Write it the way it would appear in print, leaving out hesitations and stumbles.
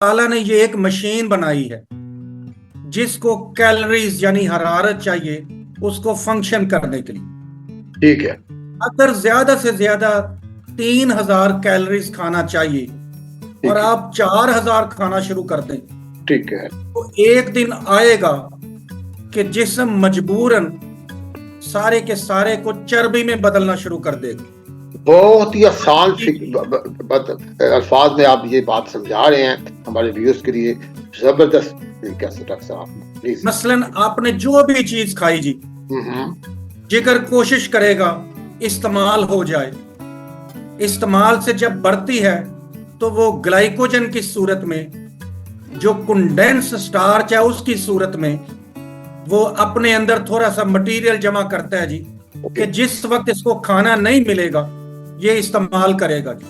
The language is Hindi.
ताला ने ये एक मशीन बनाई है जिसको कैलोरीज यानी हरारत चाहिए उसको फंक्शन करने के लिए। ठीक है। अगर ज्यादा से ज्यादा 3,000 कैलोरीज खाना चाहिए और ठीक है। आप 4,000 खाना शुरू कर दें ठीक है। तो एक दिन आएगा कि जिस्म मजबूरन सारे के सारे को चर्बी में बदलना शुरू कर देगा। बहुत ही आसान अल्फाज में आप ये बात समझा रहे हैं हमारे व्यूअर्स के लिए। जबरदस्त तरीके से डॉक्टर साहब प्लीज। मसलन आपने जो भी चीज खाई जी, जिगर कोशिश करेगा इस्तेमाल हो जाए। इस्तेमाल से जब बढ़ती है तो वो ग्लाइकोजन की सूरत में, जो कंडेंस स्टार्च है उसकी सूरत में वो अपने अंदर थोड़ा सा मटेरियल जमा करता है जी, कि जिस वक्त इसको खाना नहीं मिलेगा ये इस्तेमाल करेगा जी।